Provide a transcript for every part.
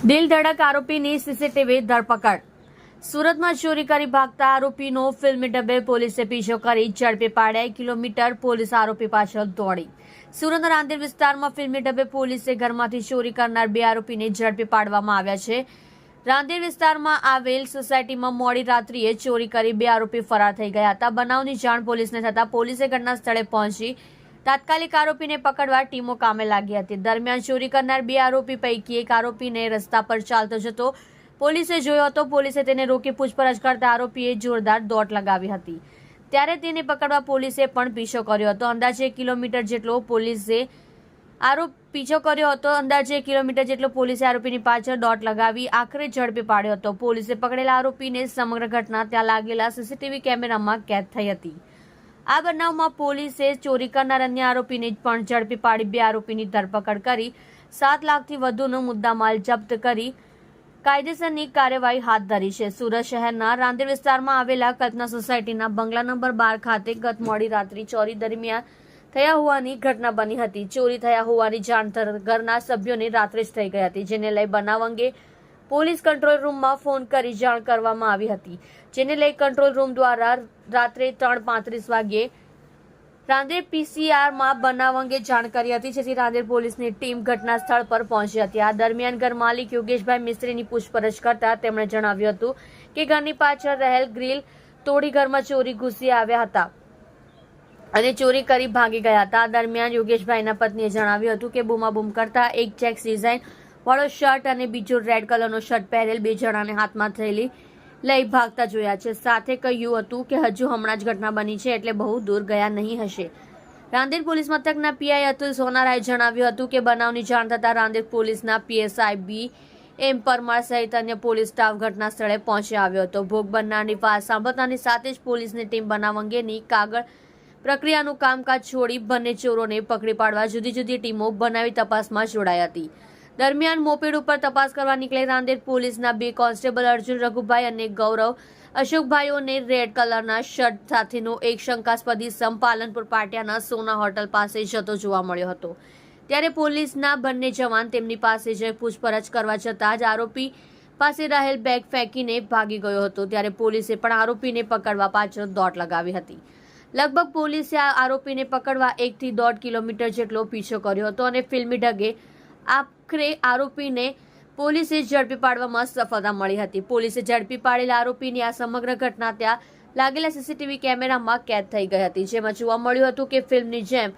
દિલ ધડક આરોપીની સીસીટીવી ધરપકડ. સુરતમાં ચોરી કરી ભાગતા આરોપીનો ફિલ્મી ડબ્બે પોલીસે પીછો કરી ઝડપી પાડ્યા. 1 કિલોમીટર પોલીસ આરોપી પાછળ દોડી. સુરતના રાંદેર વિસ્તારમાં ફિલ્મી ડબ્બે પોલીસે ઘરમાંથી ચોરી કરનાર 2 આરોપીને ઝડપી પાડવામાં આવ્યા છે. રાંદેર વિસ્તારમાં આવેલ સોસાયટીમાં મોડી રાત્રિએ ચોરી કરી 2 આરોપી ફરાર થઈ ગયા હતા. બનાવની જાણ પોલીસને થતાં પોલીસે ઘટના સ્થળે પહોંચી તાત્કાલિક આરોપીને પકડવા ટીમો કામે લાગી હતી. દરમિયાન ચોરી કરનાર 2 આરોપી પૈકી એક આરોપીને રસ્તા પર ચાલતો જતો પોલીસે જોયો હતો. પોલીસે તેને રોકી પૂછપરછ કરતા આરોપીએ જોરદાર દોટ લગાવી હતી. ત્યારે તેને પકડવા પોલીસે પણ પીછો કર્યો હતો. અંદાજે 1 કિલોમીટર જેટલો પોલીસે આરોપીની પાછળ દોટ લગાવી આખરે ઝડપી પાડ્યો હતો. પોલીસે પકડેલા આરોપીને સમગ્ર ઘટના ત્યાં લાગેલા સીસીટીવી કેમેરામાં કેદ થઈ હતી. આ બનાવમાં પોલીસે ચોરી કરનાર અન્ય આરોપીને પણ ઝડપી પાડી 2 આરોપીની ધરપકડ કરી 7 લાખથી વધુનો મુદ્દામાલ જપ્ત કરી કાયદેસરની કાર્યવાહી હાથ ધરી છે. સુરત શહેરના રાંદેર વિસ્તારમાં આવેલા કલ્પના સોસાયટીના બંગલા નંબર 12 ખાતે ગત મોડી રાત્રે ચોરી દરમિયાન થયા હોવાની ઘટના બની હતી. ચોરી થયા હોવાની જાણ ઘરના સભ્યોને રાત્રે જ થઈ ગઈ હતી, જેને લઈ બનાવ અંગે પોલીસ કંટ્રોલ રૂમમાં ફોન કરી જાણ કરવામાં આવી હતી, જેને લઈ કંટ્રોલ રૂમ દ્વારા રાત્રે 3:35 વાગ્યે રાંદેર પીસીઆરમાં બનાવ અંગે જાણ કરી હતી, જેથી રાંદેર પોલીસની ટીમ ઘટના સ્થળ પર પહોંચી હતી. આ દરમિયાન ઘર માલિક યોગેશભાઈ મિસ્ત્રીની પૂછપરછ કરતા તેમણે જણાવ્યું હતું કે ઘરની પાછળ રહેલ ગ્રીલ તોડી ઘરમાં ચોરી ઘૂસી આવ્યા હતા અને ચોરી કરી ભાગી ગયા હતા. આ દરમિયાન યોગેશભાઈના પત્નીએ જણાવ્યું હતું કે બૂમાબૂમ કરતા એક ચેક્સ ડિઝાઇન વાળો શર્ટ અને બીજો રેડ કલરનો શર્ટ પહેરેલ 2 જણાને હાથમાં થયેલી લઈ ભાગતા જોયા છે. સાથે કહ્યું હતું કે હજુ હમણાં જ ઘટના બની છે એટલે બહુ દૂર ગયા નહીં હશે. રાંદેર પોલીસ મથકના પીઆઈ અતુલ સોનારાએ જણાવ્યું હતું કે બનાવની જાણ થતાં રાંદેર પોલીસના પીએસઆઈ BM પરમાર સહિત અન્ય પોલીસ સ્ટાફ ઘટના સ્થળે પહોંચી આવ્યો હતો. ભોગ બનનારની વાત સાંભળતાની સાથે જ પોલીસની ટીમ બનાવ અંગેની કાગળ પ્રક્રિયાનું કામકાજ છોડી બંને ચોરોને પકડી પાડવા જુદી જુદી ટીમો બનાવી તપાસમાં જોડાઈ હતી. દરમિયાન મોપેડ ઉપર તપાસ કરવા નીકળે રાંદેર પોલીસના 2 કોન્સ્ટેબલ અર્જુન રઘુભાઈ અને ગૌરવ અશોકભાઈઓને રેડ કલરના શર્ટ સાથેનો એક શંકાસ્પદ ઇસમ પાલનપુર પાટિયાના સોના હોટલ પાસે જતો જોવા મળ્યો હતો. ત્યારે પોલીસના બંને જવાન તેમની પાસે જઈ પૂછપરછ કરવા જતાં જ આરોપી પાસે રહેલ બેગ ફેંકીને ભાગી ગયો હતો. ત્યારે પોલીસે પણ આરોપીને પકડવા પાછળ દોટ લગાવી હતી. લગભગ પોલીસે આ આરોપીને પકડવા 1 થી 1.5 કિલોમીટર જેટલો પીછો કર્યો હતો અને ફિલ્મી ઢગે આખરે આરોપીને પોલીસે ઝડપી પાડવામાં સફળતા મળી હતી. પોલીસે ઝડપી પાડેલા આરોપીની આ સમગ્ર ઘટના ત્યાં લાગેલા સીસીટીવી કેમેરામાં કેદ થઈ ગઈ હતી, જેમાં જોવા મળ્યું હતું કે ફિલ્મની જેમ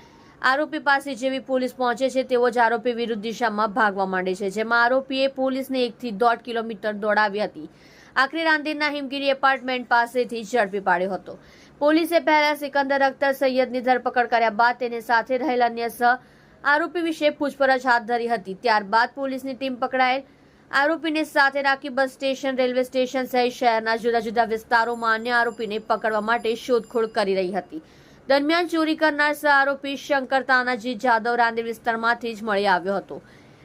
આરોપી પાસે જેવી પોલીસ પહોંચે છે તેવો જ આરોપી વિરુદ્ધ દિશામાં ભાગવા માંડે છે, જેમાં આરોપીએ પોલીસને 1 થી 1.5 કિલોમીટર દોડાવી હતી. આખરે રાંદેરના હિમગીરી એપાર્ટમેન્ટ પાસેથી ઝડપી પાડ્યો હતો. પોલીસે પહેલા સિકંદર અખ્તર સૈયદની ધરપકડ કર્યા બાદ તેને સાથે રહેલા અન્ય આરોપી વિશે પૂછપરછ હાથ ધરી હતી. ત્યારબાદ પોલીસની ટીમ પકડાયેલ આરોપીને સાથે રાખી બસ સ્ટેશન, રેલવે સ્ટેશન સહિત શહેરના જુદા જુદા વિસ્તારોમાં અન્ય આરોપીને પકડવા માટે શોધખોળ કરી રહી હતી. દરમિયાન ચોરી કરનાર આરોપી શંકર તાનાજી જાદવ રાંદેર વિસ્તારમાંથી જ મળી આવ્યો હતો.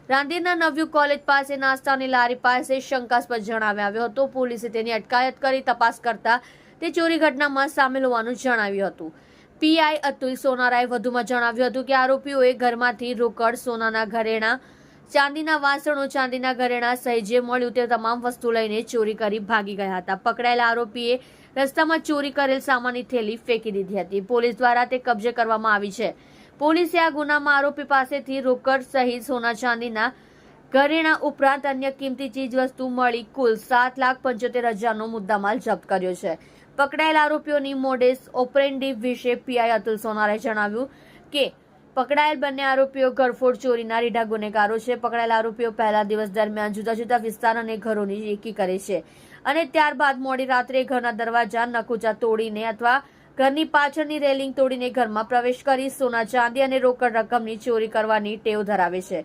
રાંદેરના નવયુગ કોલેજ પાસે નાસ્તાની લારી પાસે શંકાસ્પદ જણાવી આવ્યો હતો. પોલીસે તેની અટકાયત કરી તપાસ કરતા તે ચોરી ઘટનામાં સામેલ હોવાનું જણાવ્યું હતું. પીઆઈ અતુલ સોનારાએ વધુમાં જણાવ્યું હતું કે આરોપીઓએ ઘરમાંથી રોકડ, સોનાના ઘરેણાં, ચાંદીના વાસણો, ચાંદીના ઘરેણાં સહિત જે મળ્યું તે તમામ વસ્તુ લઈને ચોરી કરી ભાગી ગયા હતા. પકડાયેલા આરોપીએ રસ્તામાં ચોરી કરેલ સામાનની થેલી ફેંકી દીધી હતી. પોલીસ દ્વારા તે કબજે કરવામાં આવી છે. પોલીસે આ ગુનામાં આરોપી પાસેથી રોકડ સહિત સોના ચાંદીના ઘરેણાં ઉપરાંત અન્ય કિંમતી ચીજવસ્તુ મળી કુલ 7,75,000નો મુદ્દામાલ જપ્ત કર્યો છે. પકડાયેલ આરોપીઓની મોડેસ ઓપરેન્ડી વિશે પીઆઈ અતુલ સોનારાએ જણાવ્યું કે પકડાયેલ બંને આરોપીઓ ઘરફોડ ચોરીના રીઢા ગુનેગારો છે. પકડાયેલા આરોપીઓ પહેલા દિવસ દરમિયાન જુદા જુદા વિસ્તાર અને ઘરોની રેકી કરે છે અને ત્યારબાદ મોડી રાત્રે ઘરના દરવાજા નકુચા તોડીને અથવા ઘરની પાછળની રેલિંગ તોડીને ઘરમાં પ્રવેશ કરી સોના, ચાંદી અને રોકડ રકમની ચોરી કરવાની ટેવ ધરાવે છે.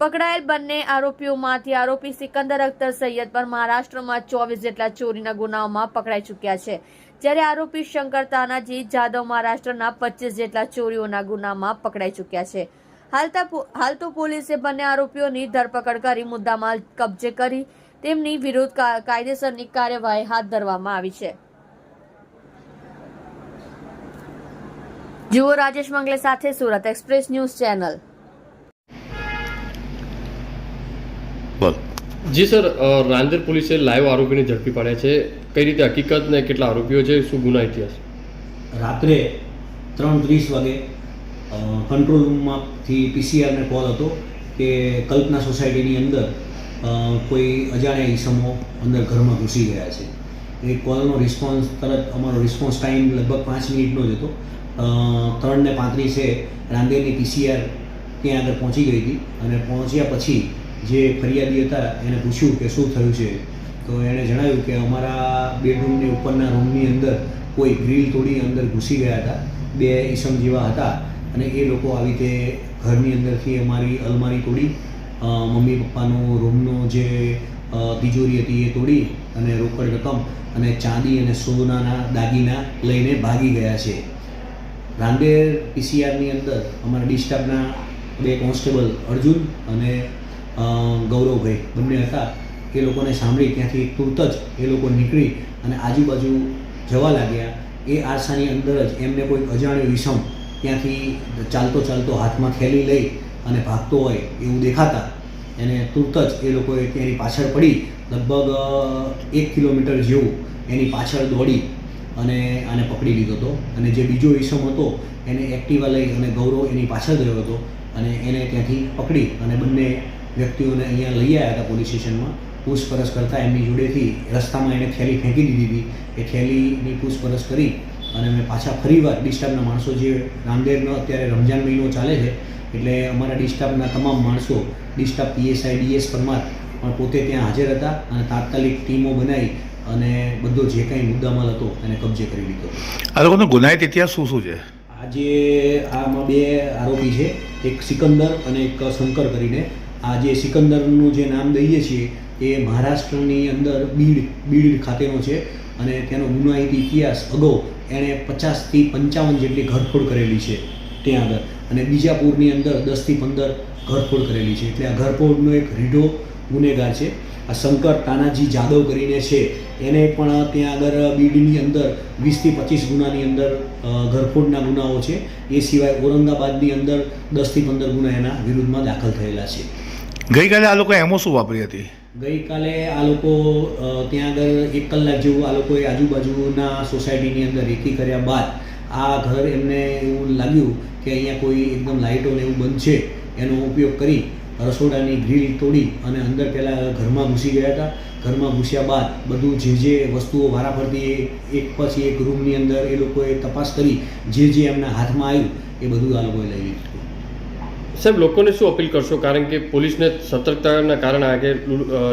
પકડાયેલ બંને આરોપીઓમાંથી આરોપી સિકંદર અખ્તર સૈયદ પર મહારાષ્ટ્રમાં 24 જેટલા ચોરીના ગુનાઓમાં પકડાઈ ચૂક્યા છે, જ્યારે આરોપી શંકર તાનાજી જાદવ મહારાષ્ટ્રના 25 જેટલા ચોરીઓના ગુનામાં પકડાઈ ચૂક્યા છે. હાલ તો પોલીસે બંને આરોપીઓની ધરપકડ કરી મુદ્દામાલ કબજે કરી તેમની વિરુદ્ધ કાયદેસરની કાર્યવાહી હાથ ધરવામાં આવી છે. જુઓ રાજેશ મંગલે સાથે સુરત એક્સપ્રેસ ન્યૂઝ ચેનલ. બોલ. જી સર, રાંદેર પોલીસે લાઈવ આરોપીને ઝડપી પાડ્યા છે. કઈ રીતે હકીકત ને કેટલા આરોપીઓ છે, શું ગુના ઇતિહાસ? રાત્રે 3:30 વાગે કંટ્રોલ રૂમમાંથી પીસીઆરને કોલ હતો કે કલ્પના સોસાયટીની અંદર કોઈ અજાણ્યા ઈસમો અંદર ઘરમાં ઘૂસી ગયા છે. એ કોલનો રિસ્પોન્સ તરત અમારો રિસ્પોન્સ ટાઈમ લગભગ 5 મિનિટનો જ હતો. 3:35 રાંદેરની પીસીઆર ત્યાં આગળ પહોંચી ગઈ હતી અને પહોંચ્યા પછી જે ફરિયાદી હતા એને પૂછ્યું કે શું થયું છે, તો એણે જણાવ્યું કે અમારા બેડરૂમની ઉપરના રૂમની અંદર કોઈ ગ્રીલ તોડી અંદર ઘૂસી ગયા હતા. 2 ઈસમ જેવા હતા અને એ લોકો આવી રીતે ઘરની અંદરથી અમારી અલમારી તોડી, મમ્મી પપ્પાનું રૂમનો જે તિજોરી હતી એ તોડી અને રોકડ રકમ અને ચાંદી અને સોનાના દાગીના લઈને ભાગી ગયા છે. રાંદેર પીસીઆરની અંદર અમારા ડી સ્ટાફના 2 કોન્સ્ટેબલ અર્જુન અને ગૌરવભાઈ બંને હતા. એ લોકોને સાંભળી ત્યાંથી તુરત જ એ લોકો નીકળી અને આજુબાજુ જવા લાગ્યા. એ આરસાની અંદર જ એમને કોઈ અજાણ્યો ઈસમ ત્યાંથી ચાલતો ચાલતો હાથમાં થેલી લઈ અને ભાગતો હોય એવું દેખાતા એને તુરત જ એ લોકોએ તેની પાછળ પડી લગભગ 1 કિલોમીટર જેવું એની પાછળ દોડી અને આને પકડી લીધો હતો. અને જે બીજો ઈસમ હતો એને એક્ટિવા લઈ અને ગૌરવ એની પાછળ ગયો હતો અને એને ત્યાંથી પકડી અને બંને વ્યક્તિઓને અહીંયા લઈ આવ્યા હતા પોલીસ સ્ટેશનમાં. પૂછપરછ કરતાં એમની જોડેથી રસ્તામાં એણે થેલી ફેંકી દીધી હતી. એ થેલીની પૂછપરછ કરી અને અમે પાછા ફરીવાર ડી સ્ટાફના માણસો, જે રાંદેરનો અત્યારે રમજાન મહિનો ચાલે છે એટલે અમારા ડી સ્ટાફના તમામ માણસો, D staff PSI DS Parmar પણ પોતે ત્યાં હાજર હતા અને તાત્કાલિક ટીમો બનાવી અને બધો જે કંઈ મુદ્દામાલ હતો એને કબજે કરી લીધો. આ લોકોનો ગુનાહિત ઇતિહાસ શું છે? આજે આમાં 2 આરોપી છે, એક સિકંદર અને એક શંકર કરીને. આ જે સિકંદરનું જે નામ દઈએ છીએ એ મહારાષ્ટ્રની અંદર બીડ ખાતેનો છે અને તેનો ગુનાહિત ઇતિહાસ અગાઉ એણે 50થી 55 જેટલી ઘરફોડ કરેલી છે ત્યાં આગળ, અને બીજાપુરની અંદર 10થી 15 ઘરફોડ કરેલી છે. એટલે આ ઘરફોડનો એક રીઢો ગુનેગાર છે. આ શંકર તાનાજી જાદવ કરીને છે, એને પણ ત્યાં આગળ બીડની અંદર 20થી 25 ગુનાની અંદર ઘરફોડના ગુનાઓ છે. એ સિવાય ઔરંગાબાદની અંદર 10થી 15 ગુના એના વિરુદ્ધમાં દાખલ થયેલા છે. ગઈકાલે આ લોકો એમો શું વાપરી હતી? ગઈકાલે આ લોકો ત્યાં આગળ 1 કલાક જેવું આ લોકોએ આજુબાજુના સોસાયટીની અંદર રેકી કર્યા બાદ આ ઘર એમને એવું લાગ્યું કે અહીંયા કોઈ એકદમ લાઇટો ને એવું બંધ છે, એનો ઉપયોગ કરી રસોડાની ગ્રીલ તોડી અને અંદર પહેલાં ઘરમાં ઘૂસી ગયા હતા. ઘરમાં ઘૂસ્યા બાદ બધું જે વસ્તુઓ વારાફરતી એક પછી એક રૂમની અંદર એ લોકોએ તપાસ કરી જે એમના હાથમાં આવ્યું એ બધું આ લોકોએ લઈ લીધું. સાહેબ, લોકોને શું અપીલ કરશો, કારણ કે પોલીસને સતર્કતાના કારણે આગળ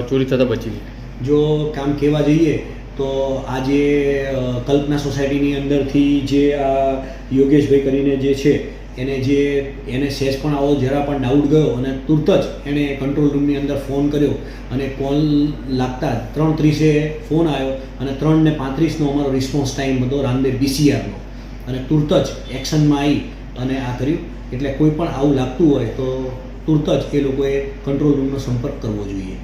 ચોરી થતાં બચી ગઈ? જો કામ કહેવા જઈએ તો આજે કલ્પના સોસાયટીની અંદરથી જે આ યોગેશભાઈ કરીને જે છે એને સહેજ પણ આવો જરા પણ ડાઉટ ગયો અને તુરત જ એણે કંટ્રોલ રૂમની અંદર ફોન કર્યો અને કોલ લાગતા 3:30 ફોન આવ્યો અને 3:35નો અમારો રિસ્પોન્સ ટાઈમ હતો રાંદેર પીસીઆરનો, અને તુરત જ એક્શનમાં આવી અને આ કર્યું. એટલે કોઈ પણ આવું લાગતું હોય તો તુરત જ એ લોકોએ કંટ્રોલ રૂમનો સંપર્ક કરવો જોઈએ.